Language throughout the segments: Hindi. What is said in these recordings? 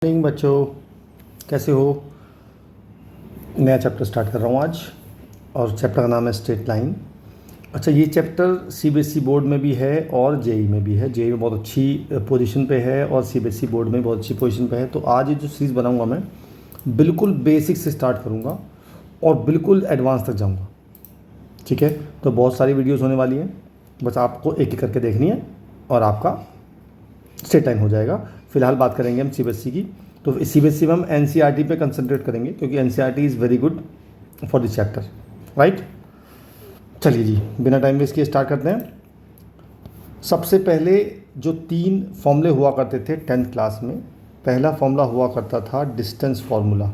मॉर्निंग बच्चों, कैसे हो। नया चैप्टर स्टार्ट कर रहा हूँ आज और चैप्टर का नाम है स्ट्रेट लाइन। अच्छा, ये चैप्टर सीबीएसई बोर्ड में भी है और जेई में भी है। जेई में बहुत अच्छी पोजीशन पे है और सीबीएसई बोर्ड में बहुत अच्छी पोजीशन पे है। तो आज ये जो सीरीज़ बनाऊँगा मैं बिल्कुल बेसिक से स्टार्ट करूँगा और बिल्कुल एडवांस तक जाऊँगा। ठीक है, तो बहुत सारी वीडियोज़ होने वाली हैं, बस आपको एक एक करके देखनी है और आपका स्ट्रेट लाइन हो जाएगा। फिलहाल बात करेंगे हम सीबीएसई की। तो सीबीएसई में हम एनसीईआरटी पे कंसंट्रेट करेंगे क्योंकि NCERT is very good for this chapter, right. चलिए जी, बिना टाइम वेस्ट किए स्टार्ट करते हैं। सबसे पहले जो 3 फॉर्मूले हुआ करते थे 10th क्लास में, पहला फॉर्मूला हुआ करता था डिस्टेंस फॉर्मूला।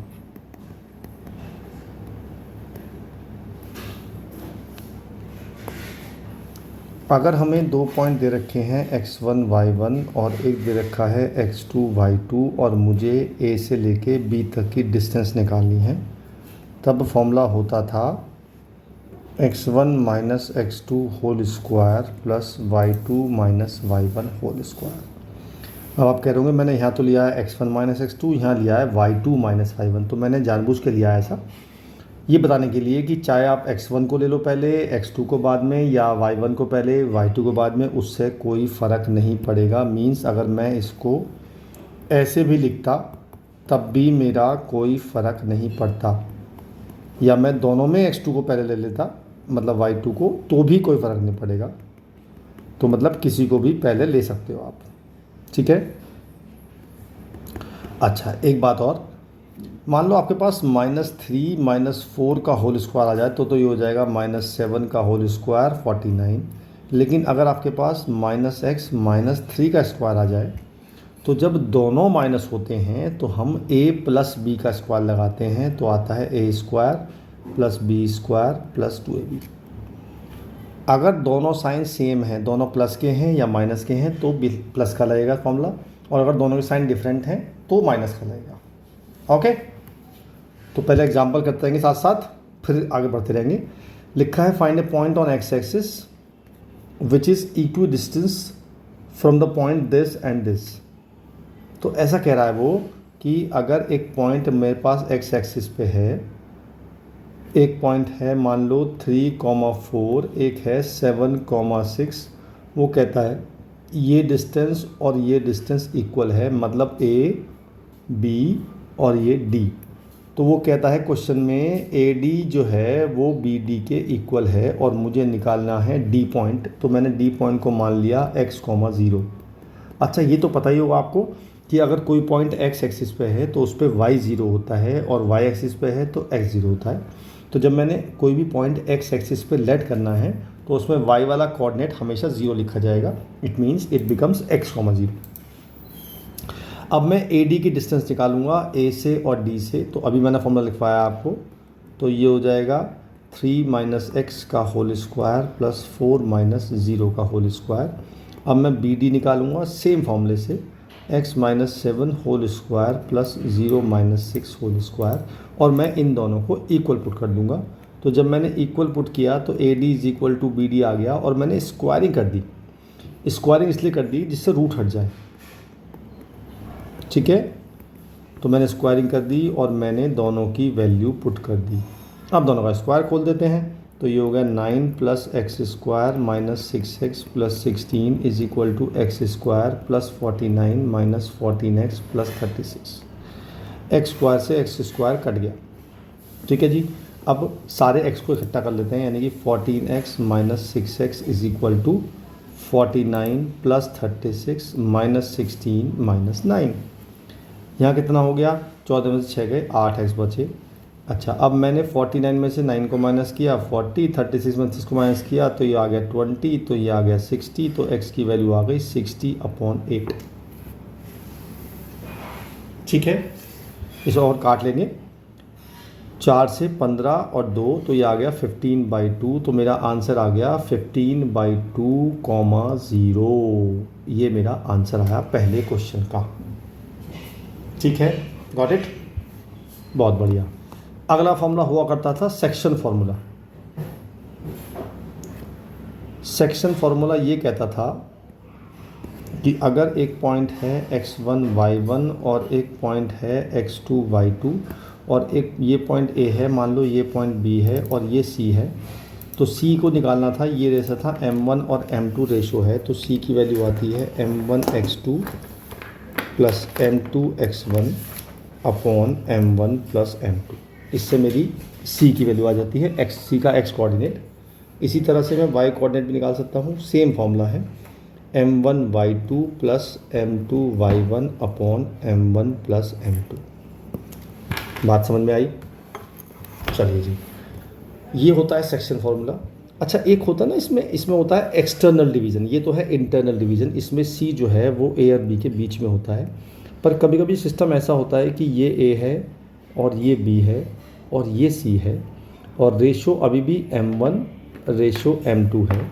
अगर हमें 2 पॉइंट दे रखे हैं x1 y1 और एक दे रखा है x2 y2 और मुझे a से लेके b तक की डिस्टेंस निकालनी है, तब फॉर्मूला होता था x1 minus x2 whole square plus y2 minus y1 whole square. अब आप कह रहे होंगे मैंने यहाँ तो लिया है x1 माइनस x2, यहाँ लिया है y2 माइनस y1, तो मैंने जानबूझ के लिया है ऐसा, ये बताने के लिए कि चाहे आप x1 को ले लो पहले, x2 को बाद में, या y1 को पहले y2 को बाद में, उससे कोई फ़र्क नहीं पड़ेगा। मींस अगर मैं इसको ऐसे भी लिखता तब भी मेरा कोई फ़र्क नहीं पड़ता, या मैं दोनों में x2 को पहले ले लेता मतलब y2 को, तो भी कोई फ़र्क नहीं पड़ेगा। तो मतलब किसी को भी पहले ले सकते हो आप, ठीक है। अच्छा, एक बात और, मान लो आपके पास -3 -4 का होल स्क्वायर आ जाए तो ये हो जाएगा -7 का होल स्क्वायर 49। लेकिन अगर आपके पास -x -3 का स्क्वायर आ जाए तो जब दोनों माइनस होते हैं तो हम a प्लस b का स्क्वायर लगाते हैं, तो आता है a square plus b square plus 2ab। अगर दोनों साइन सेम हैं, दोनों प्लस के हैं या माइनस के हैं, तो प्लस का लगेगा फॉर्मूला, और अगर दोनों के साइन डिफरेंट हैं तो माइनस का लगेगा। ओके, तो पहले एग्जांपल करते रहेंगे साथ साथ, फिर आगे बढ़ते रहेंगे। लिखा है find A point on x axis which is equi distance from the point this and this. तो ऐसा कह रहा है वो कि अगर एक पॉइंट मेरे पास एक्स एक्सिस पे है, एक पॉइंट है मान लो 3,4, एक है 7,6, वो कहता है ये डिस्टेंस और ये डिस्टेंस इक्वल है, मतलब ए बी और ये डी। तो वो कहता है क्वेश्चन में AD जो है वो BD के इक्वल है और मुझे निकालना है D पॉइंट। तो मैंने D पॉइंट को मान लिया x, 0। अच्छा, ये तो पता ही होगा आपको कि अगर कोई पॉइंट x एक्सिस पे है तो उस पर y 0 होता है और y एक्सिस पे है तो x 0 होता है। तो जब मैंने कोई भी पॉइंट x एक्सिस पे लेट करना है तो उसमें y वाला कोऑर्डिनेट हमेशा 0 लिखा जाएगा। It means it becomes x, 0। अब मैं AD की डिस्टेंस निकालूंगा A से और D से। तो अभी मैंने फॉर्मूला लिखवाया आपको, तो ये हो जाएगा 3 - x का होल स्क्वायर प्लस 4 - 0 का होल स्क्वायर। अब मैं BD निकालूंगा सेम फॉर्मूले से, x - 7 whole square plus 0 - 6 whole square, और मैं इन दोनों को इक्वल पुट कर दूंगा। तो जब मैंने इक्वल पुट किया तो AD = BD आ गया, और मैंने स्क्वायरिंग कर दी। स्क्वायरिंग इसलिए कर दी जिससे रूट हट जाए, ठीक है। तो मैंने स्क्वायरिंग कर दी और मैंने दोनों की वैल्यू पुट कर दी। अब दोनों का स्क्वायर खोल देते हैं, तो ये हो गया 9 + x² - 6x + 16 = x² + 49 - 14x + 36। x² से x² कट गया, ठीक है जी। अब सारे x को इकट्ठा कर लेते हैं, यानी कि 14x - 6x = 49 + 36 - 16 - 9। यहाँ कितना हो गया, 14 में से 6 गए, 8x बचे। अच्छा, अब मैंने 49 में से 9 को माइनस किया 40, 36 में 6 को माइनस किया तो ये आ गया 20, तो ये आ गया 60। तो x की वैल्यू आ गई 60/8, ठीक है। इसे और काट लेंगे, 4 से 15 और 2, तो ये आ गया 15/2। तो मेरा आंसर आ गया 15/2, 0। ये मेरा आंसर आया पहले क्वेश्चन का, ठीक है। गॉट इट, बहुत बढ़िया। अगला फॉर्मूला हुआ करता था सेक्शन फॉर्मूला। सेक्शन फॉर्मूला ये कहता था कि अगर एक पॉइंट है x1 y1 और एक पॉइंट है x2 y2 और एक ये पॉइंट A है, मान लो ये पॉइंट B है और ये C है, तो C को निकालना था। ये रेशो था m1 और m2 रेशो है, तो C की वैल्यू आती है m1 x2 plus m2 x1 upon m1 plus m2। इससे मेरी C की वैल्यू आ जाती है, C का x कोऑर्डिनेट। इसी तरह से मैं y कोऑर्डिनेट भी निकाल सकता हूँ, सेम फॉर्मूला है m1 y2 plus m2 y1 upon m1 plus m2। बात समझ में आई? चलिए जी, ये होता है सेक्शन फार्मूला। अच्छा, एक होता है ना इसमें होता है एक्सटर्नल डिवीज़न, ये तो है इंटरनल डिवीज़न। इसमें C जो है वो A और B के बीच में होता है, पर कभी कभी सिस्टम ऐसा होता है कि ये A है और ये B है और ये C है और रेशो अभी भी m1 रेशो m2 है।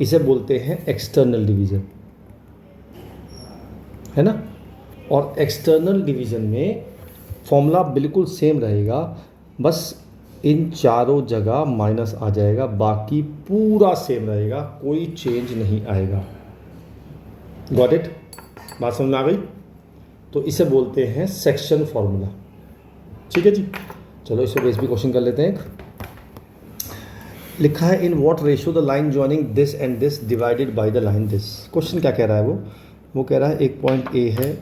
इसे बोलते हैं एक्सटर्नल डिवीज़न, है ना। और एक्सटर्नल डिवीज़न में फॉर्मूला बिल्कुल सेम रहेगा, बस इन चारों जगह माइनस आ जाएगा, बाकी पूरा सेम रहेगा, कोई चेंज नहीं आएगा। Got it? बात समझ में आ गई? तो इसे बोलते हैं सेक्शन फॉर्मूला। ठीक है जी, चलो इसे बेस भी क्वेश्चन कर लेते हैं। लिखा है in what ratio the line joining this and this divided by the line this. Question क्या कह रहा है वो कह रहा है एक पॉइंट A है,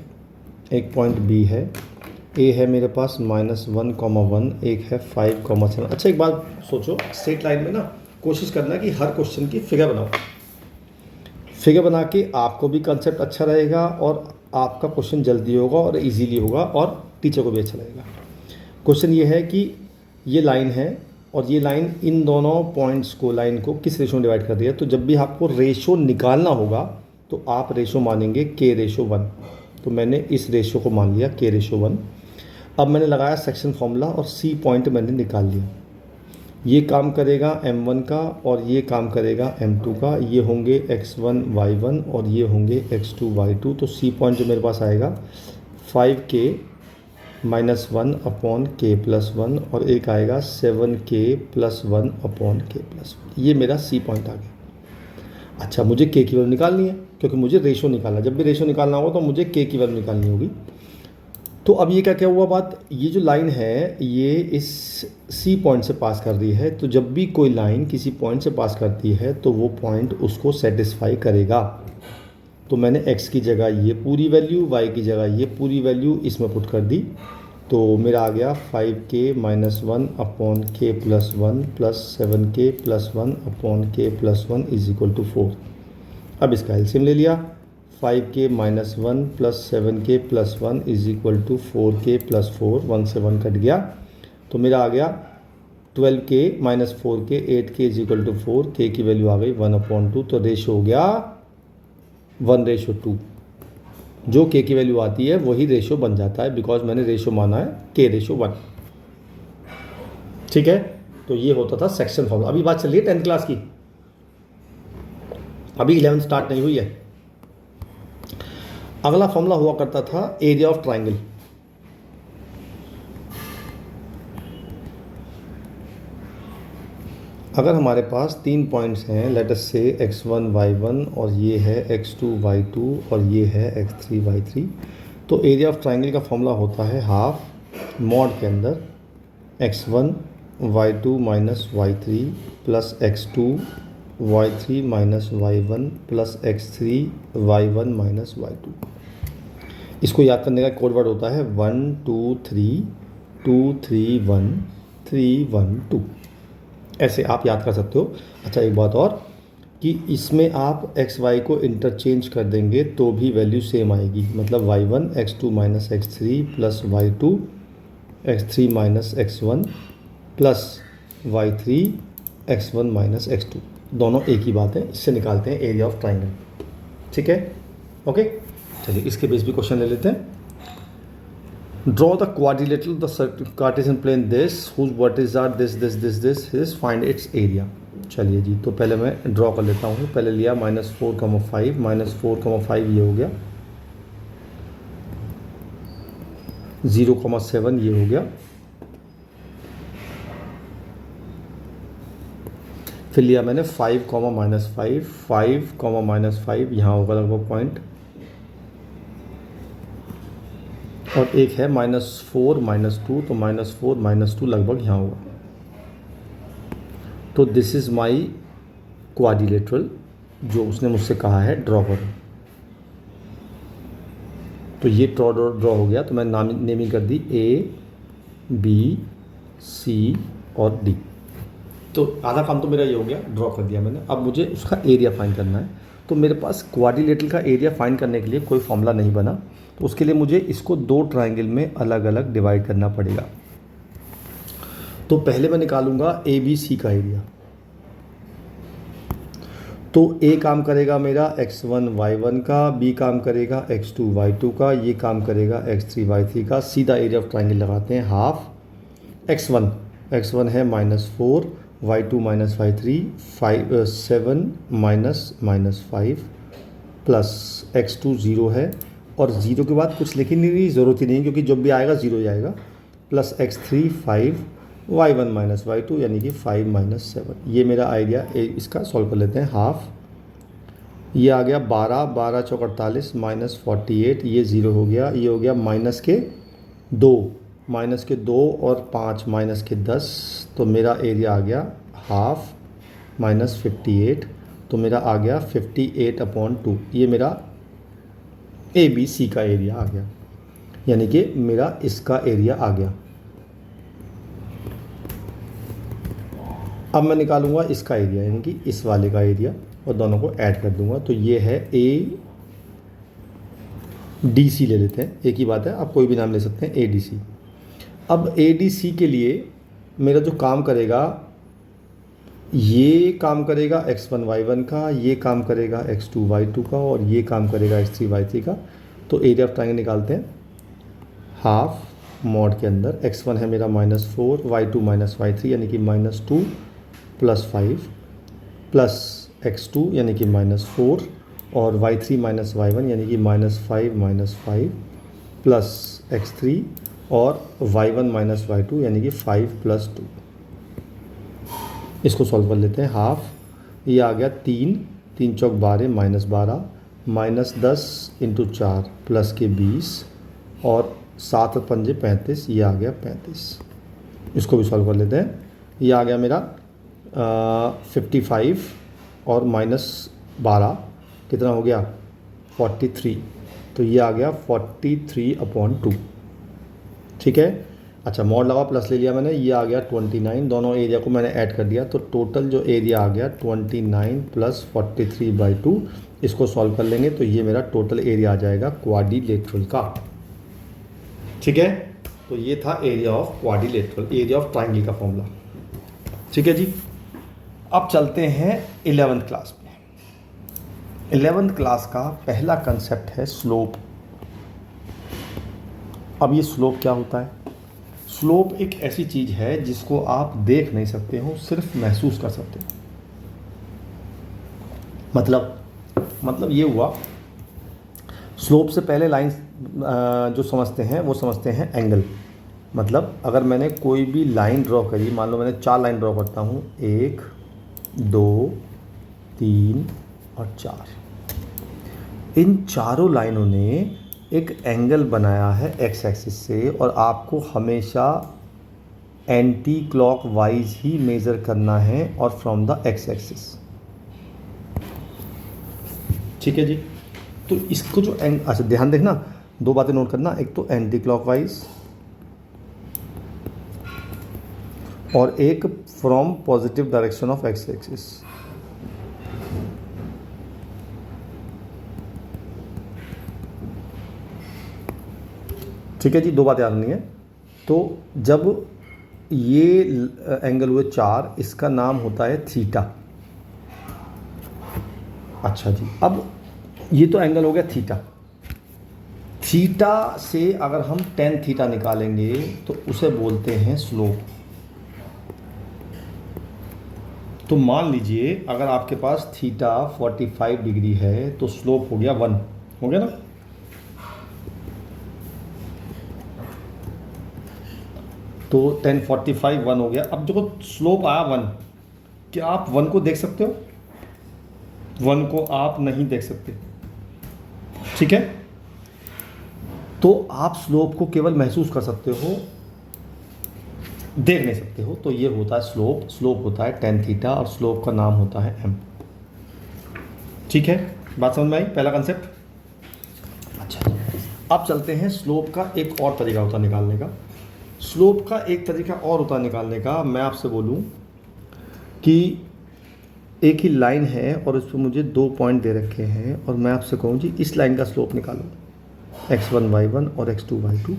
एक पॉइंट B है। A है मेरे पास -1,1, एक है 5,7। अच्छा, एक बात सोचो, स्ट्रेट लाइन में ना कोशिश करना कि हर क्वेश्चन की फिगर बनाओ। फिगर बना के आपको भी कंसेप्ट अच्छा रहेगा और आपका क्वेश्चन जल्दी होगा और इजीली होगा और टीचर को भी अच्छा लगेगा। क्वेश्चन ये है कि ये लाइन है और ये लाइन इन दोनों पॉइंट्स को, लाइन को किस रेशो में डिवाइड कर रही है। तो जब भी आपको रेशो निकालना होगा तो आप रेशो मानेंगे k/1। तो मैंने इस रेशो को मान लिया k/1। अब मैंने लगाया सेक्शन फॉर्मूला और C पॉइंट मैंने निकाल लिया। ये काम करेगा m1 का और ये काम करेगा m2 का। ये होंगे x1 y1 और ये होंगे x2 y2। तो C पॉइंट जो मेरे पास आएगा 5k -1 अपॉन k+1 और एक आएगा 7k+1 अपॉन k+1। ये मेरा C पॉइंट आ गया। अच्छा, मुझे k की वैल्यू निकालनी है क्योंकि मुझे रेशो निकालना। जब भी रेशो निकालना होगा तो मुझे k की वैल्यू निकालनी होगी। तो अब ये क्या हुआ बात, ये जो लाइन है ये इस C पॉइंट से पास कर रही है। तो जब भी कोई लाइन किसी पॉइंट से पास करती है तो वो पॉइंट उसको सेटिस्फाई करेगा। तो मैंने x की जगह ये पूरी वैल्यू, y की जगह ये पूरी वैल्यू इसमें पुट कर दी। तो मेरा आ गया 5k -1 upon k+1 plus 7k+1 upon k+1 is equal to 4। अब इसका एलसीएम ले लिया, 5k -1 plus 7k+1 is equal to 4k + 4, 1 से 1 कट गया। तो मेरा आ गया 12k - 4k, 8k is equal to 4। k की वैल्यू आ गई 1/2। तो रेशो हो गया 1/2। जो k की वैल्यू आती है वही रेशो बन जाता है, बिकॉज मैंने रेशो माना है k/1। ठीक है, तो ये होता था सेक्शन फॉर्मूला। अभी बात चल रही है 10th क्लास की, अभी 11th स्टार्ट नहीं हुई है। अगला फॉर्मूला हुआ करता था एरिया ऑफ ट्राइंगल। अगर हमारे पास 3 पॉइंट्स हैं, लेट अस से x1 y1 और ये है x2 y2 और ये है x3 y3, तो एरिया ऑफ ट्राइंगल का फॉर्मूला होता है हाफ मॉड के अंदर x1 y2 minus y3 plus x2 y3 minus y1 plus x3 y1 minus y2। इसको याद करने का कोड वर्ड होता है 1 2 3 2 3 1 3 1 2। ऐसे आप याद कर सकते हो। अच्छा, एक बात और कि इसमें आप x y को इंटरचेंज कर देंगे तो भी वैल्यू सेम आएगी। मतलब y1 x2 minus x3 plus y2 x3 minus x1 plus y3 x1 minus x2, दोनों एक ही बात है। इससे निकालते हैं एरिया ऑफ ट्राइंगल। ठीक है, ओके। चलिए इसके बेस भी क्वेश्चन ले लेते हैं। Draw the quadrilateral the Cartesian plane this whose vertices are this this this this is find its area. चलिए जी, तो पहले मैं ड्रॉ कर लेता हूँ। पहले लिया -4,5 -4,5 ये हो गया, 0,7 ये हो गया। फिर लिया मैंने 5, -5 5, -5 यहाँ होगा लगभग और एक है -4 -2, तो -4 -2 लगभग यहाँ होगा। तो दिस इज़ माई क्वाड्रिलेटरल जो उसने मुझसे कहा है ड्रॉ करो। तो ये ड्रॉ हो गया। तो मैं नेमिंग कर दी A B C और D। तो आधा काम तो मेरा ये हो गया, ड्रॉ कर दिया मैंने। अब मुझे उसका एरिया फाइंड करना है। तो मेरे पास क्वाड्रिलेटरल का एरिया फाइंड करने के लिए कोई फॉर्मूला नहीं बना, तो उसके लिए मुझे इसको दो ट्राइंगल में अलग अलग डिवाइड करना पड़ेगा। तो पहले मैं निकालूंगा ABC का एरिया। तो A काम करेगा मेरा x1 y1 का, B काम करेगा x2 y2 का, ये काम करेगा x3 y3 का। सीधा एरिया ऑफ ट्राइंगल लगाते हैं, हाफ x1 है -4, y2 -y3 7 -5 प्लस x2 0 है, और 0 के बाद कुछ लिखने की ज़रूरत ही नहीं क्योंकि जब भी आएगा 0 ही आएगा, प्लस x3 5 y1 -y2 यानी कि 5 -7। ये मेरा आइडिया। इसका सॉल्व कर लेते हैं। हाफ ये आ गया 12, 12 चौक 48 -48, ये 0 हो गया। ये हो गया -2 और 5 -10, तो मेरा एरिया आ गया हाफ -58, तो मेरा आ गया 58/2। ये मेरा ABC का एरिया आ गया, यानी कि मेरा इसका एरिया आ गया। अब मैं निकालूंगा इसका एरिया, यानी कि इस वाले का एरिया, और दोनों को ऐड कर दूंगा। तो ये है ADC ले लेते हैं, एक ही बात है, आप कोई भी नाम ले सकते हैं, ADC। अब ADC के लिए मेरा जो काम करेगा, ये काम करेगा x1 y1 का, ये काम करेगा x2 y2 का, और ये काम करेगा x3 y3 का। तो एरिया ऑफ ट्राइंगल निकालते हैं। हाफ मॉड के अंदर x1 है मेरा -4, y2 -y3 यानी कि -2 + 5 प्लस x2 यानी कि -4, और y3 -y1 यानी कि -5 प्लस x3, और y1 -y2 यानी कि 5 + 2। इसको सॉल्व कर लेते हैं। हाफ ये आ गया 3 चौक 12 -12 -10 × 4 प्लस के 20, और 7 और 5 35, ये आ गया 35। इसको भी सॉल्व कर लेते हैं। ये आ गया मेरा 55 और -12 कितना हो गया 43, तो ये आ गया 43/2। ठीक है। अच्छा, मॉड लगा, प्लस ले लिया मैंने, ये आ गया 29। दोनों एरिया को मैंने ऐड कर दिया, तो टोटल जो एरिया आ गया 29 + 43/2। इसको सॉल्व कर लेंगे तो ये मेरा टोटल एरिया आ जाएगा क्वाड्रिलेटरल का। ठीक है। तो ये था area of quadrilateral, area of triangle का फॉर्मूला। ठीक है जी। अब चलते हैं 11th क्लास में। 11th क्लास का पहला कंसेप्ट है स्लोप। अब ये स्लोप क्या होता है? स्लोप एक ऐसी चीज़ है जिसको आप देख नहीं सकते हो, सिर्फ महसूस कर सकते हो। मतलब ये हुआ, स्लोप से पहले लाइन जो समझते हैं वो समझते हैं एंगल। मतलब अगर मैंने कोई भी लाइन ड्रॉ करी, मान लो मैंने 4 लाइन ड्रॉ करता हूँ, 1 2 3 और 4, इन चारों लाइनों ने एक एंगल बनाया है एक्स एक्सिस से, और आपको हमेशा एंटी क्लॉक वाइज ही मेज़र करना है और फ्रॉम द एक्स एक्सिस। ठीक है जी। तो इसको जो अच्छा ध्यान देखना, 2 बातें नोट करना, एक तो एंटी क्लॉक वाइज और एक from positive direction of x axis. ठीक है जी, 2 बातें याद नहीं है। तो जब ये एंगल हुए 4, इसका नाम होता है थीटा। अच्छा जी, अब ये तो एंगल हो गया थीटा। थीटा से अगर हम tan थीटा निकालेंगे तो उसे बोलते हैं स्लोप। तो मान लीजिए अगर आपके पास थीटा 45 डिग्री है तो स्लोप हो गया 1, हो गया ना। तो tan 45 1 हो गया। अब जो स्लोप आया 1, क्या आप 1 को देख सकते हो? 1 को आप नहीं देख सकते। ठीक है। तो आप स्लोप को केवल महसूस कर सकते हो, देख नहीं सकते हो। तो ये होता है स्लोप, स्लोप होता है tan थीटा और स्लोप का नाम होता है m। ठीक है, बात समझ में आई, पहला कंसेप्ट। अच्छा, अब चलते हैं स्लोप का एक और तरीका होता निकालने का। स्लोप का एक तरीका और होता निकालने का, मैं आपसे बोलूं कि एक ही लाइन है और उस पर मुझे 2 पॉइंट दे रखे हैं और मैं आपसे कहूँ जी इस लाइन का स्लोप निकालो, x1 y1 और x2 y2।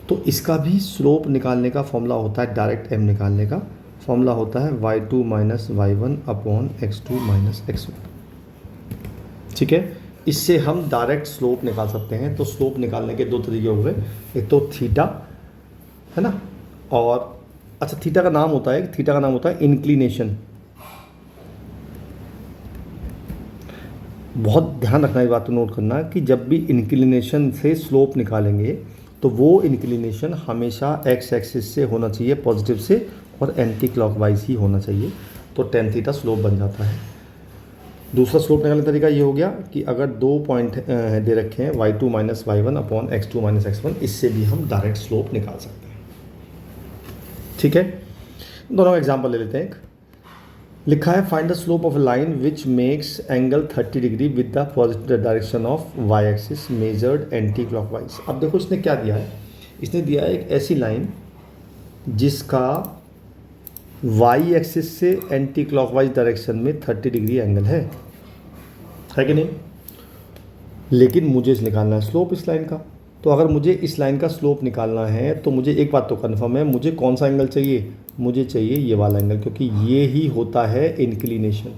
तो इसका भी स्लोप निकालने का फॉर्मूला होता है, डायरेक्ट m निकालने का फॉर्मूला होता है y2 minus y1 upon x2 minus x1। ठीक है, इससे हम डायरेक्ट स्लोप निकाल सकते हैं। तो स्लोप निकालने के दो तरीके हो गए, एक तो थीटा है ना, और अच्छा थीटा का नाम होता है, थीटा का नाम होता है इंक्लिनेशन। बहुत ध्यान रखना, ये बात तो नोट करना कि जब भी इंक्लिनेशन से स्लोप निकालेंगे तो वो इंक्लिनेशन हमेशा एक्स एक्सिस से होना चाहिए, पॉजिटिव से, और एंटी क्लॉकवाइज ही होना चाहिए। तो tan थीटा स्लोप बन जाता है। दूसरा स्लोप निकालने का तरीका ये हो गया कि अगर 2 पॉइंट दे रखे हैं y2 minus y1 upon x2 minus x1, इससे भी हम डायरेक्ट स्लोप निकाल सकते हैं। ठीक है, दोनों एग्जाम्पल ले लेते हैं। एक लिखा है find the slope of a line which makes angle 30 degree with the positive direction of y axis measured anti clockwise. अब देखो इसने क्या दिया है, इसने दिया है एक ऐसी लाइन जिसका y एक्सिस से एंटी क्लॉकवाइज डायरेक्शन में 30 डिग्री एंगल है कि नहीं। लेकिन मुझे इस निकालना है स्लोप इस लाइन का। तो अगर मुझे इस लाइन का स्लोप निकालना है तो मुझे एक बात तो कन्फर्म है, मुझे कौन सा एंगल चाहिए, मुझे चाहिए ये वाला एंगल, क्योंकि ये ही होता है इंक्लिनेशन,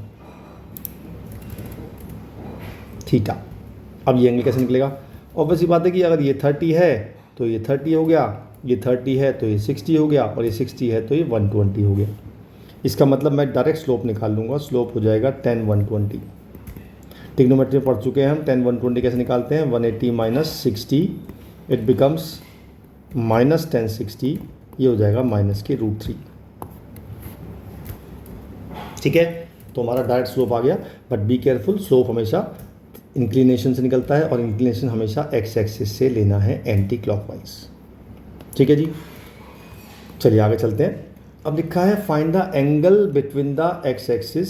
थीटा। अब ये एंगल कैसे निकलेगा, ऑब्वियस सी बात है कि अगर ये 30 है तो ये 30 हो गया, ये 30 है तो ये 60 हो गया, और ये 60 है तो ये 120 हो गया। इसका मतलब मैं डायरेक्ट स्लोप निकाल लूँगा, स्लोप हो जाएगा tan 120। ट्रिग्नोमेट्री में पढ़ चुके हैं हम, tan 120 कैसे निकालते हैं, 180 minus 60, it becomes minus tan 60, ये हो जाएगा माइनस के √3। ठीक है, तो हमारा डायरेक्ट स्लोप आ गया। बट बी केयरफुल, स्लोप हमेशा इंक्लिनेशन से निकलता है और इंक्लिनेशन हमेशा एक्स एक्सिस से लेना है एंटी क्लॉकवाइज। ठीक है जी, चलिए आगे चलते हैं। अब लिखा है find the angle between the x axis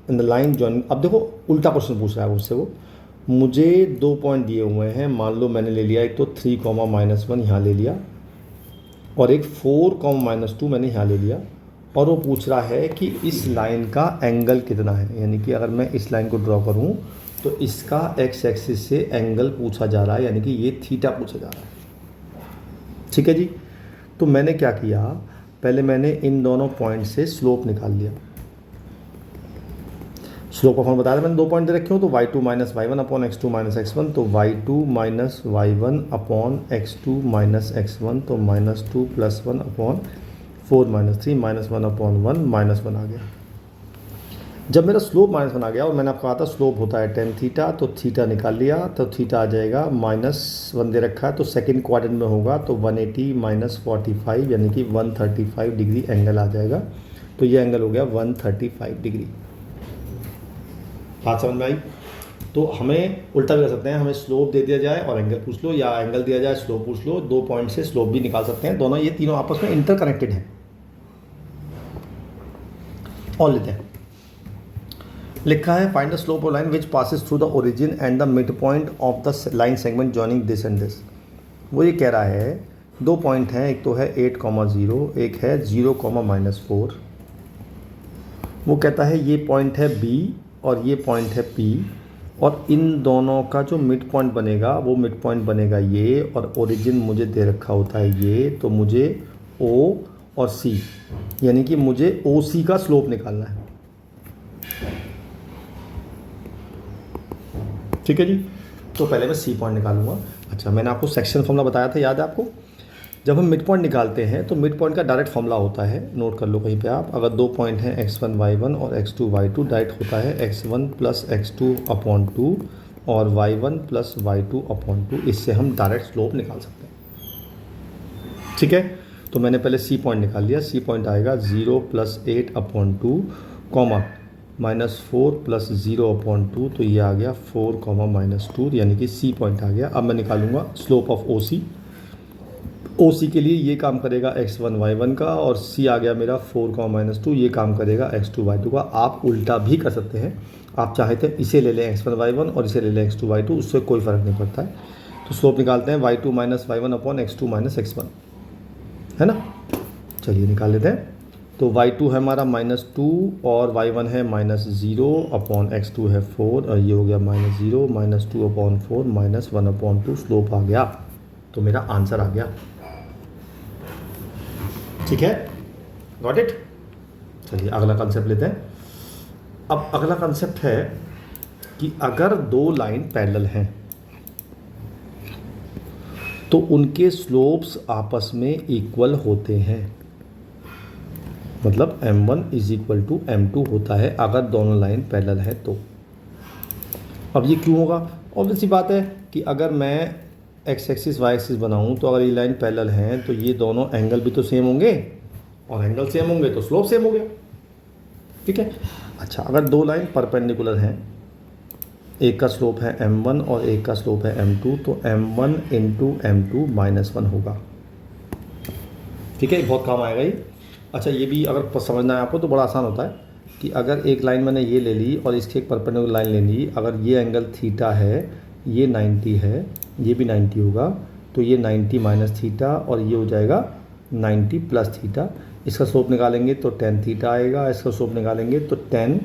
in the line joining. अब देखो उल्टा क्वेश्चन पूछ रहा है उससे, वो मुझे 2 पॉइंट दिए हुए हैं, मान लो मैंने ले लिया एक तो 3,-1 यहाँ ले लिया और एक 4,-2 मैंने यहाँ ले लिया, और वो पूछ रहा है कि इस लाइन का एंगल कितना है। यानी कि अगर मैं इस लाइन को ड्रॉ करूँ तो इसका एक्स एक्सिस से एंगल पूछा जा रहा है, यानी कि ये थीटा पूछा जा रहा है। ठीक है जी, तो मैंने क्या किया, पहले मैंने इन दोनों पॉइंट से स्लोप निकाल लिया। स्लोप का फॉर्म बताया मैंने, 2 पॉइंट दे रखे हो तो y2 minus y1 upon x2 minus x1, तो y2 minus y1 upon x2 minus x1, तो -2 + 1 अपॉन 4 - 3 -1 अपॉन 1 -1 आ गया। जब मेरा स्लोप -1 आ गया और मैंने आपको कहा था स्लोप होता है tan थीटा, तो थीटा निकाल लिया, तो थीटा आ जाएगा -1 दे रखा है तो सेकेंड क्वाड्रेंट में होगा, तो 180 - 45 यानी कि 135 डिग्री एंगल आ जाएगा। तो ये एंगल हो गया 135 डिग्री। बात समझ में आई। तो हमें उल्टा भी कर सकते हैं, हमें स्लोप दे दिया जाए और एंगल पूछ लो, या एंगल दिया जाए स्लोप पूछ लो, 2 पॉइंट से स्लोप भी निकाल सकते हैं। दोनों ये तीनों आपस में इंटरकनेक्टेड हैं। और लेते हैं, लिखा है find the slope of line which passes through the origin and the mid point of the line segment joining this and this. वो ये कह रहा है 2 पॉइंट हैं, एक तो है 8,0, एक है 0,-4। वो कहता है ये पॉइंट है B और ये पॉइंट है P, और इन दोनों का जो मिड पॉइंट बनेगा वो मिड पॉइंट बनेगा ये, और ओरिजिन मुझे दे रखा होता है ये, तो मुझे O और C, यानी कि मुझे OC का स्लोप निकालना है। ठीक है जी, तो पहले मैं C पॉइंट निकालूंगा। अच्छा, मैंने आपको सेक्शन फॉर्मूला बताया था, याद है आपको। जब हम मिड पॉइंट निकालते हैं तो मिड पॉइंट का डायरेक्ट फॉर्मूला होता है, नोट कर लो कहीं पे आप। अगर 2 पॉइंट हैं x1 y1 और x2 y2, डायरेक्ट होता है x1 + x2 अपॉन 2 और y1 + y2 अपॉन 2। इससे हम डायरेक्ट स्लोप निकाल सकते हैं। ठीक है, तो मैंने पहले C पॉइंट निकाल लिया। C पॉइंट आएगा 0 + 8 अपॉन 2, कॉमा -4 + 0/2, तो ये आ गया 4, -2, यानी कि सी पॉइंट आ गया। अब मैं निकालूंगा स्लोप ऑफ ओ सी के लिए ये काम करेगा x1 y1 का, और सी आ गया मेरा 4, -2, ये काम करेगा x2 y2 का। आप उल्टा भी कर सकते हैं, आप चाहे तो इसे ले लें x1 y1 और इसे ले लें x2 y2, उससे कोई फ़र्क नहीं पड़ता है। तो स्लोप निकालते हैं y2 - y1 x2 - x1, है ना। चलिए निकाल लेते हैं। तो y2 है हमारा -2 और y1 है -0 x2 है 4, और ये हो गया -0 -2/4 -1/2, स्लोप आ गया। तो मेरा आंसर आ गया। ठीक है, गॉट इट। चलिए अगला कंसेप्ट लेते हैं। अब अगला कंसेप्ट है कि अगर दो लाइन पैरेलल हैं तो उनके स्लोप्स आपस में इक्वल होते हैं, मतलब m1 = m2 होता है अगर दोनों लाइन पैरेलल है तो। अब ये क्यों होगा? ऑब्वियस सी बात है कि अगर मैं x एक्सिस y एक्सिस बनाऊं तो अगर ये लाइन पैरेलल हैं तो ये दोनों एंगल भी तो सेम होंगे, और एंगल सेम होंगे तो स्लोप सेम हो गया। ठीक है। अच्छा, अगर दो लाइन परपेंडिकुलर हैं, एक का स्लोप है m1 और एक का स्लोप है m2, तो m1 × m2 -1 होगा। ठीक है, बहुत काम आएगा ये। अच्छा, ये भी अगर समझना है आपको तो बड़ा आसान होता है कि अगर एक लाइन मैंने ये ले ली और इसकी एक परपेंडिकुलर लाइन ले ली, अगर ये एंगल थीटा है, ये 90 है, ये भी 90 होगा, तो ये 90 - थीटा और ये हो जाएगा 90 + थीटा। इसका स्लोप निकालेंगे तो tan थीटा आएगा, इसका स्लोप निकालेंगे तो tan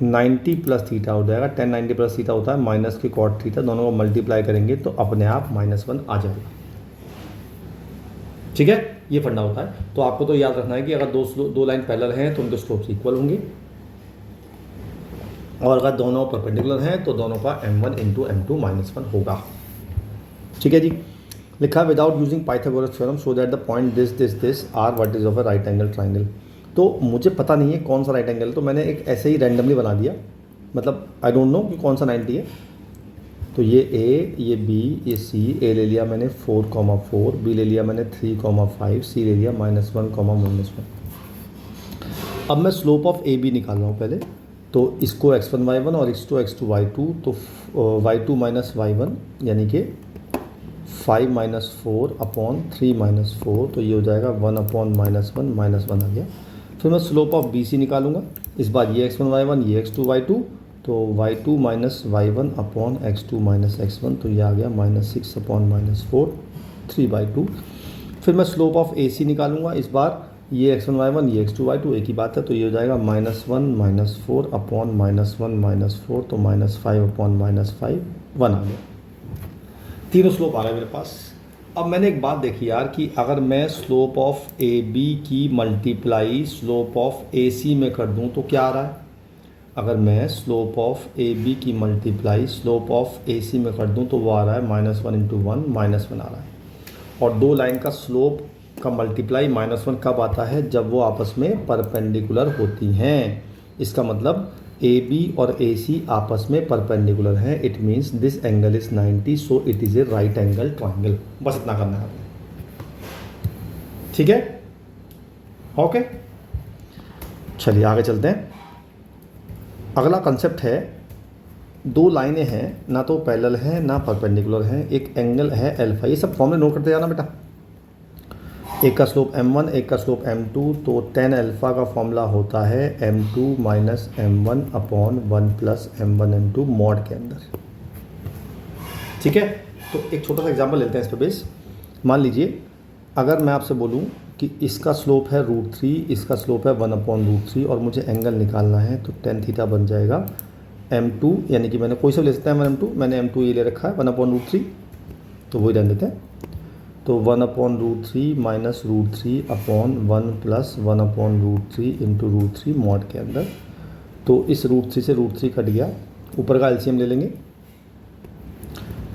90 + थीटा हो जाएगा। tan 90 + थीटा होता है माइनस के cot थीटा, दोनों को मल्टीप्लाई करेंगे तो अपने आप -1 आ जाएगा। ठीक है, ये फंडा होता है। तो आपको तो याद रखना है कि अगर दो लाइन पैरेलल हैं तो उनके स्लोप्स इक्वल होंगे, और अगर दोनों परपेंडिकुलर हैं तो दोनों का m1 × m2 -1 होगा। ठीक है जी, लिखा without using Pythagoras theorem so that the point this are vertices of a right angle triangle. तो मुझे पता नहीं है कौन सा राइट एंगल है, तो मैंने एक ऐसे ही रैंडमली बना दिया, मतलब आई डोंट नो कि कौन सा 90 है। तो ये A, ये B, ये C। A ले लिया मैंने 4,4, B ले लिया मैंने 3,5, C ले लिया -1,-1। अब मैं स्लोप ऑफ AB निकाल रहा हूँ पहले। तो इसको x1 y1 और x2 y2, तो y2 - y1 यानी कि 5 - 4/3 - 4, तो ये हो जाएगा 1/-1 -1 आ गया। फिर मैं स्लोप ऑफ BC निकालूंगा। इस बार ये x1 y1, ये x2 y2, तो y2 - y1/x2 - x1, तो ये आ गया -6/-4 3/2। फिर मैं स्लोप ऑफ AC निकालूंगा। इस बार ये x1 y1, ये x2 y2, एक ही बात है, तो ये हो जाएगा -1 - 4/-1 - 4, तो -5/-5 1 आ गया। तीनों स्लोप आ गए मेरे पास। अब मैंने एक बात देखी यार कि अगर मैं स्लोप ऑफ AB की मल्टीप्लाई स्लोप ऑफ AC में कर दूं तो क्या आ रहा है? अगर मैं स्लोप ऑफ AB की मल्टीप्लाई स्लोप ऑफ AC में कर दूं तो वो आ रहा है -1 × 1 -1 आ रहा है। और दो लाइन का स्लोप का मल्टीप्लाई -1 कब आता है? जब वो आपस में परपेंडिकुलर होती हैं। इसका मतलब AB और AC आपस में परपेंडिकुलर हैं। It means this angle is 90, so it is a right angle triangle. बस इतना करना है आपने। ठीक है, ओके। चलिए आगे चलते हैं। अगला कंसेप्ट है, दो लाइनें हैं, ना तो पैरेलल हैं ना परपेंडिकुलर हैं, एक एंगल है अल्फा। ये सब फॉर्मूले नोट करते जाना बेटा। एक का स्लोप m1, एक का स्लोप m2, तो tan अल्फ़ा का फॉर्मूला होता है m2 - m1/1 + m1 m2 mod के अंदर। ठीक है, तो एक छोटा सा एग्जांपल लेते हैं इस पर बेस। मान लीजिए अगर मैं आपसे बोलूं कि इसका स्लोप है √3, इसका स्लोप है 1/√3, और मुझे एंगल निकालना है, तो tan थीटा बन जाएगा m2, यानी कि मैंने कोई सा ले सकता है m2, मैंने m2 ये ले रखा है 1/√3, तो वही रहने देते हैं। तो 1/√3 - √3/1 + 1/√3 × √3 मॉड के अंदर। तो इस √3 से √3 कट गया, ऊपर का एलसीएम ले लेंगे,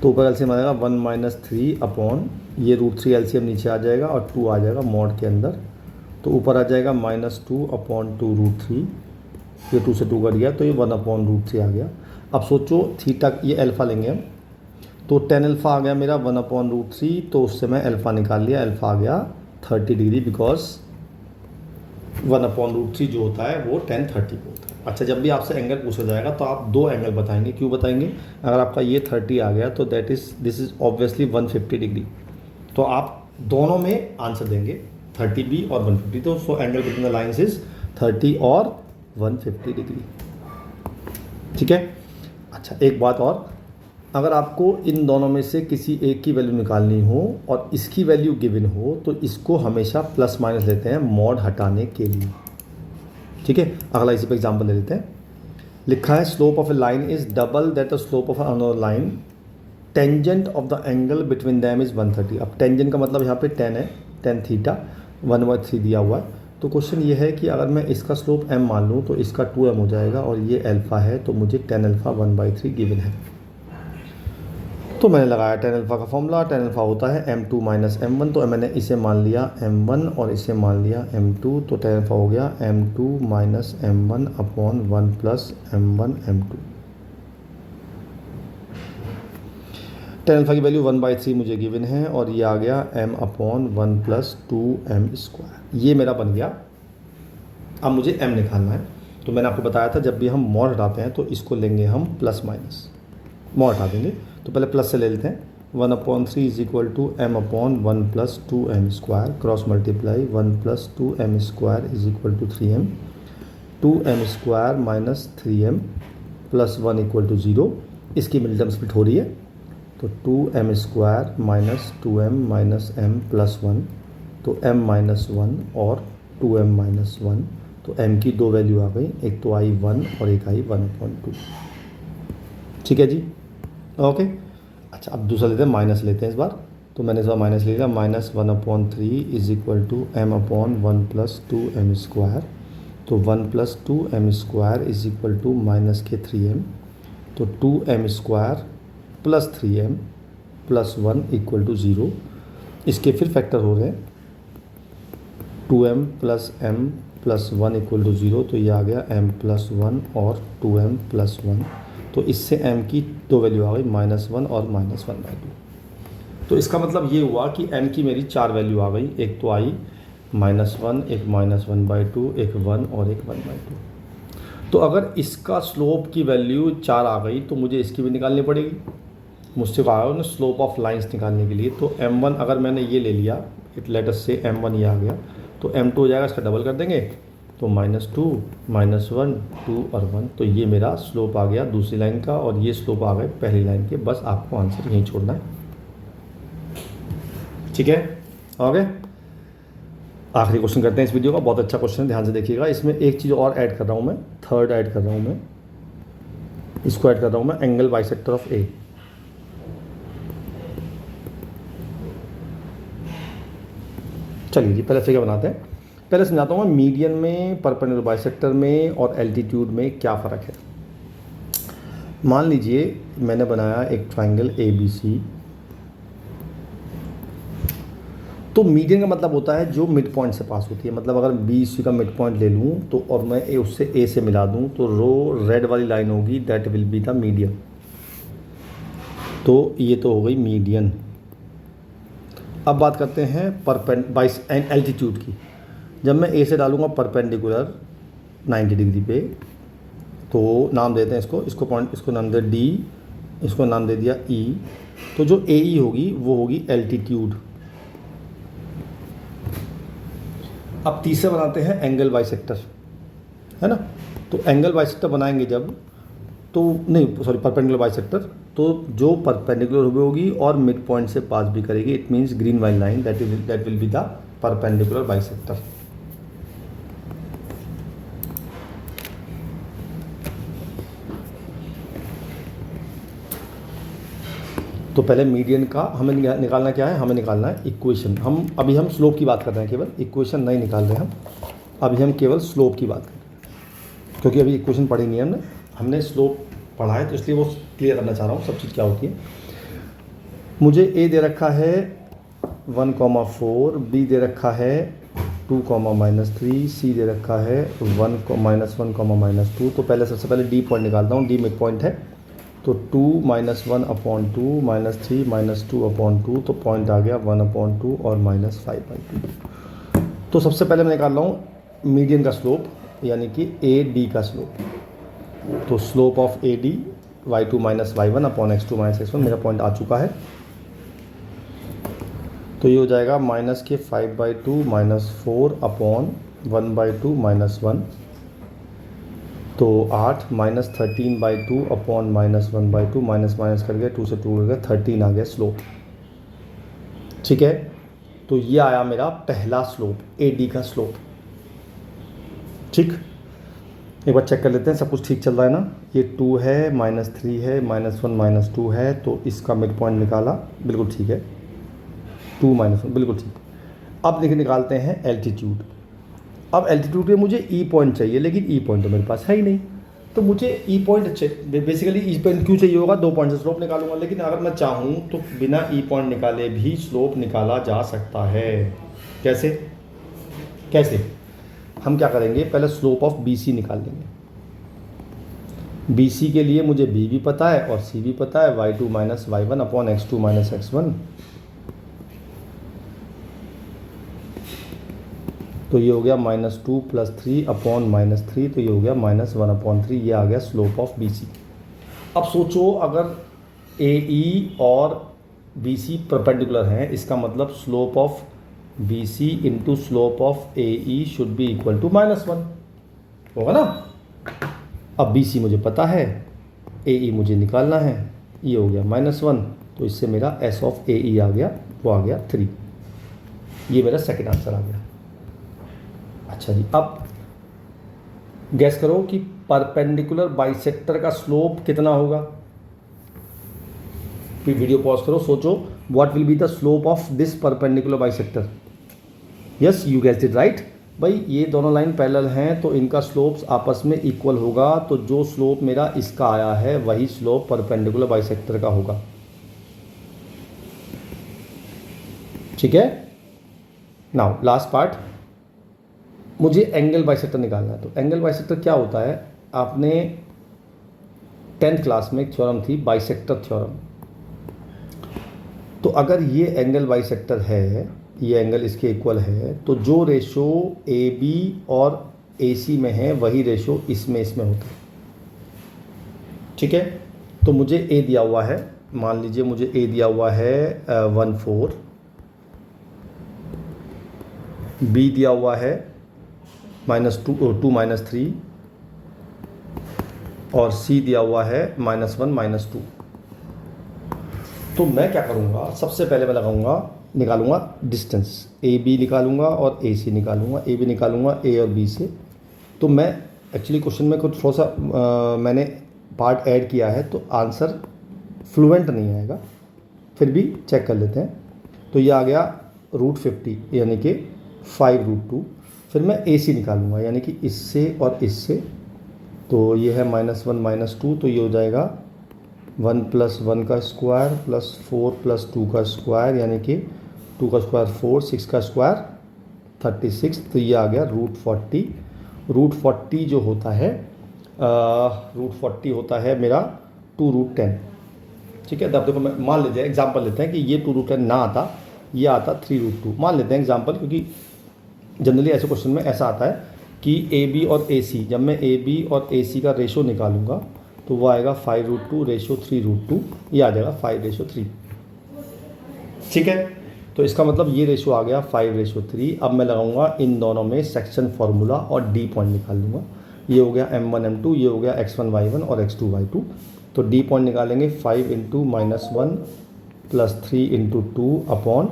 तो ऊपर एलसीएम आएगा 1 - 3 ये √3 एलसीएम नीचे आ जाएगा और 2 आ जाएगा मॉड के अंदर। तो ऊपर आ जाएगा -2/2 √3, ये 2 से 2 कट गया, तो ये 1/√3 आ गया। अब सोचो थीटा, ये अल्फ़ा लेंगे हम, तो tan अल्फ़ा आ गया मेरा 1/√3, तो उससे मैं अल्फ़ा निकाल लिया, अल्फ़ा आ गया 30 डिग्री, बिकॉज 1/√3 जो होता है वो tan 30 पे होता है। अच्छा, जब भी आपसे एंगल पूछा जाएगा तो आप दो एंगल बताएंगे। क्यों बताएंगे? अगर आपका ये 30 आ गया तो दिस इज ऑब्वियसली 150 डिग्री, तो आप दोनों में आंसर देंगे 30 भी और 150। तो so angle between the lines is 30 और 150 डिग्री। ठीक है। अच्छा, एक बात और, अगर आपको इन दोनों में से किसी एक की वैल्यू निकालनी हो और इसकी वैल्यू गिवन हो तो इसको हमेशा प्लस माइनस लेते हैं मॉड हटाने के लिए। ठीक है। अगला इसी पे एग्जांपल ले लेते हैं। लिखा है slope of A line is double that the slope of another line, tangent of the angle between them is 130। अब टेंजेंट का मतलब यहाँ पे 10 है, 10 थीटा 1/3 दिया हुआ है। तो क्वेश्चन ये है कि अगर मैं इसका स्लोप m मान लूँ तो इसका 2m हो जाएगा और ये अल्फ़ा है तो मुझे tan अल्फ़ा 1/3 गिवन है। तो मैंने लगाया tan अल्फ़ा का फॉर्मूला। tan अल्फ़ा होता है m2 माइनस m1, तो मैंने इसे मान लिया m1 और इसे मान लिया m2, तो tan अल्फ़ा हो गया m2 minus m1 upon 1 plus m1 m2। tan alpha की वैल्यू 1/3 मुझे गिवन है और ये आ गया m upon 1 plus 2m square. ये मेरा बन गया। अब मुझे m निकालना है। तो मैंने आपको बताया था जब भी हम मॉड हटाते हैं तो इसको लेंगे हम प्लस माइनस, मॉड हटा देंगे। तो पहले प्लस से ले लेते हैं। 1/3 is equal to m upon 1 plus 2m square, cross multiply 1 plus 2m square is equal to 3m, 2m square minus 3m plus 1 equal to 0। इसकी मिडिल टर्म स्प्लिट हो रही है तो 2m square minus 2m minus m plus 1, तो m माइनस 1 और 2m माइनस 1, तो m की दो वैल्यू आ गई, एक तो आई 1 और एक आई 1/2। ठीक है जी, ओके। अच्छा, अब दूसरा लेते हैं, माइनस लेते हैं इस बार। तो मैंने इस बार माइनस ले लिया, minus 1/3 is equal to m upon 1 plus 2m square, तो 1 plus 2m square is equal to minus के 3m, तो 2m square plus 3m plus 1 equal to 0। इसके फिर फैक्टर हो रहे हैं, 2m plus m plus 1 equal to 0, तो ये आ गया m प्लस 1 और 2m प्लस 1। तो इससे m की दो वैल्यू आ गई, -1 और -1/2। तो इसका मतलब ये हुआ कि m की मेरी चार वैल्यू आ गई, एक तो आई -1, एक -1/2, एक 1 और एक 1/2। तो अगर इसका स्लोप की वैल्यू 4 आ गई तो मुझे इसकी भी निकालनी पड़ेगी। मुझसे कहा है उन्होंने स्लोप ऑफ लाइंस निकालने के लिए। तो m1 अगर मैंने ये ले लिया, इट लेट अस से m1 ये आ गया, तो m2 हो जाएगा, इसका डबल कर देंगे तो -2 -1 2 और 1। तो ये मेरा स्लोप आ गया दूसरी लाइन का और ये स्लोप आ गए पहली लाइन के। बस आपको आंसर यहीं छोड़ना है। ठीक है, ओके। आखिरी क्वेश्चन करते हैं इस वीडियो का। बहुत अच्छा क्वेश्चन है, ध्यान से देखिएगा। इसमें एक चीज़ और ऐड कर रहा हूँ मैं, थर्ड ऐड कर रहा हूँ मैं, इसको ऐड कर रहा हूँ मैं, एंगल बाइसेक्टर ऑफ ए। चलिए जी, पहले फिगर बनाते हैं। पहले समझाता हूँ मैं मीडियन में, परपेंडिकुलर बाइसेक्टर में और एल्टीट्यूड में क्या फ़र्क है। मान लीजिए मैंने बनाया एक ट्राइंगल ABC, तो मीडियन का मतलब होता है जो मिड पॉइंट से पास होती है। मतलब अगर BC का मिड पॉइंट ले लूँ तो और मैं उससे A से मिला दूँ तो रो रेड वाली लाइन होगी, that will be the median. तो ये तो हो गई मीडियन। अब बात करते हैं एल्टीट्यूड की। जब मैं A से डालूंगा परपेंडिकुलर 90 डिग्री पे, तो नाम देते हैं इसको पॉइंट, इसको नाम दे D, इसको नाम दे दिया E। तो जो AE होगी वो होगी एल्टीट्यूड। अब तीसरे बनाते हैं एंगल बाइसेक्टर, है ना। तो एंगल बाइसेक्टर बनाएंगे जब, तो नहीं सॉरी परपेंडिकुलर बाइसेक्टर, तो जो परपेंडिकुलर होगी और मिड पॉइंट से पास भी करेगी, इट मींस ग्रीन वाली line, that will be the perpendicular bisector. तो पहले मीडियन का हमें निकालना क्या है, हमें निकालना है इक्वेशन। हम स्लोप की बात कर रहे हैं, केवल इक्वेशन नहीं निकाल रहे हम। अभी हम केवल स्लोप की बात कर रहे हैं, क्योंकि अभी इक्वेशन पढ़ी नहीं है हमने स्लोप पढ़ा है, तो इसलिए वो क्लियर करना चाह रहा हूँ सब चीज़ क्या होती है। मुझे A दे रखा है 1,4, B दे रखा है 2,-3, C दे रखा है 1, -1, -2। तो पहले सबसे पहले D पॉइंट निकालता हूँ। D मिड पॉइंट है, तो 2 -1/2 -3 -2/2, तो पॉइंट आ गया 1/2 और -5/2। तो सबसे पहले मैं निकाल रहा हूँ मीडियन का स्लोप। यानी कि ए डी का स्लोप। तो slope of A D y2 minus y1 upon x2 minus x1, मेरा पॉइंट आ चुका है। तो ये हो जाएगा माइनस के 5/2 माइनस 4 अपॉन 1/2 माइनस 1, तो 8 minus 13/2 upon minus 1/2, minus minus कर गया, 2 से 2 हो गया, 13 आ गया स्लोप। ठीक है, तो ये आया मेरा पहला स्लोप, ए डी का स्लोप। ठीक, एक बार चेक कर लेते हैं सब कुछ ठीक चल रहा है ना। ये 2 है, -3 है, -1 -2 है, तो इसका मिड पॉइंट निकाला, बिल्कुल ठीक है, 2 -1 बिल्कुल ठीक। अब निकालते हैं एल्टीट्यूड। अब एल्टीट्यूड पे मुझे ई पॉइंट चाहिए, लेकिन ई पॉइंट तो मेरे पास है ही नहीं, तो मुझे ई पॉइंट बेसिकली ई पॉइंट क्यों चाहिए होगा, 2 पॉइंट से स्लोप निकालूंगा। लेकिन अगर मैं चाहूँ तो बिना ई पॉइंट निकाले भी स्लोप निकाला जा सकता है। कैसे कैसे हम क्या करेंगे, पहले स्लोप ऑफ बी सी निकाल लेंगे। बी सी के लिए मुझे बी भी पता है और सी भी पता है, y2 minus y1 upon x2 minus x1। तो ये हो गया -2 + 3 अपॉन -3, तो ये हो गया -1 अपॉन 3, ये आ गया स्लोप ऑफ बी सी। अब सोचो अगर ए ई और बी सी परपेंडिकुलर हैं, इसका मतलब slope of B C into slope of A E should be equal to -1 होगा ना। अब बी सी मुझे पता है, ए ई मुझे निकालना है, ये हो गया -1, तो इससे मेरा एस ऑफ ए ई आ गया, वो आ गया 3। ये मेरा सेकंड आंसर आ गया। अच्छा जी, अब गैस करो कि परपेंडिकुलर बाइसेक्टर का स्लोप कितना होगा। फिर वीडियो पॉज करो, सोचो what will be the slope of this perpendicular bisector. Yes, you guessed it right. भाई ये दोनों लाइन पैरेलल हैं तो इनका स्लोप्स आपस में इक्वल होगा, तो जो स्लोप मेरा इसका आया है वही स्लोप परपेंडिकुलर बाइसेक्टर का होगा। ठीक है, नाउ लास्ट पार्ट, मुझे एंगल बाइसेक्टर निकालना है। तो एंगल बाइसेक्टर क्या होता है, आपने 10th क्लास में एक थ्योरम थी बाइसेक्टर थ्योरम। तो अगर ये एंगल बाइसेक्टर है, ये एंगल इसके इक्वल है, तो जो रेशो ए बी और ए सी में है वही रेशो इसमें होता है। ठीक है, तो मुझे ए दिया हुआ है, मान लीजिए मुझे ए दिया हुआ है 1/4, बी दिया हुआ है -2 -3 और सी दिया हुआ है -1 -2। तो मैं क्या करूँगा, सबसे पहले मैं निकालूंगा डिस्टेंस, ए बी निकालूंगा और ए सी निकालूंगा, ए बी निकालूंगा ए और बी से। तो मैं एक्चुअली क्वेश्चन में कुछ थोड़ा सा मैंने पार्ट ऐड किया है, तो आंसर फ्लुएंट नहीं आएगा, फिर भी चेक कर लेते हैं। तो ये आ गया √50 यानी कि 5√2। फिर मैं ए सी निकालूंगा यानी कि इससे और इससे, तो ये है -1 -2, तो ये हो जाएगा 1 + 1 का स्क्वायर प्लस 4 + 2 का स्क्वायर, यानी कि 2 का स्क्वायर 4, 6 का स्क्वायर 36, तो ये आ गया √40। √40 जो होता है √40 होता है मेरा 2√10। ठीक है, तब देखो मैं मान लेते हैं, एग्जांपल लेते हैं कि ये 2√10 ना आता, ये आता 3√2, मान लेते हैं एग्जांपल, क्योंकि जनरली ऐसे क्वेश्चन में ऐसा आता है कि ए बी और ए सी, जब मैं ए बी और ए सी का रेशो निकालूंगा तो वो आएगा 5√2 रेशो 3√2, ये आ जाएगा 5:3। ठीक है, तो इसका मतलब ये रेशो आ गया 5:3। अब मैं लगाऊंगा इन दोनों में सेक्शन फार्मूला और डी पॉइंट निकाल लूँगा। ये हो गया m1 m2, ये हो गया x1 y1 और x2 y2। तो डी पॉइंट निकालेंगे 5 × -1 + 3 × 2 अपॉन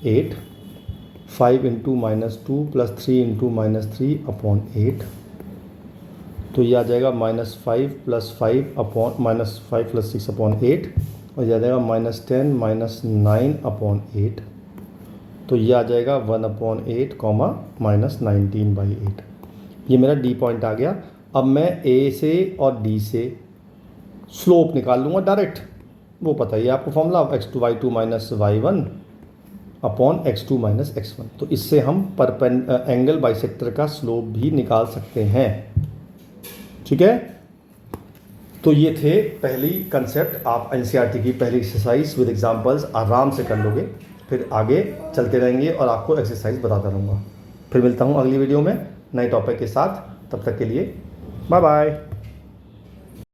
8, 5 × -2 + 3 × -3 अपॉन 8। तो ये आ जाएगा -5 + 5 अपॉन -5 + 6 अपॉन 8, और ये आ जाएगा -10 - 9 अपॉन 8। तो ये आ जाएगा 1/8, -19/8। ये मेरा डी पॉइंट आ गया। अब मैं ए से और डी से स्लोप निकाल लूँगा डायरेक्ट, वो पता ही है आपको formula, x2 y2 - y1 upon x2 - x1। तो इससे हम एंगल बाइसेक्टर का स्लोप भी निकाल सकते हैं। ठीक है, तो ये थे पहली कंसेप्ट। आप एनसीईआरटी की पहली एक्सरसाइज विद एग्जांपल्स आराम से कर लोगे, फिर आगे चलते रहेंगे और आपको एक्सरसाइज बताता रहूँगा। फिर मिलता हूँ अगली वीडियो में नए टॉपिक के साथ। तब तक के लिए बाय बाय।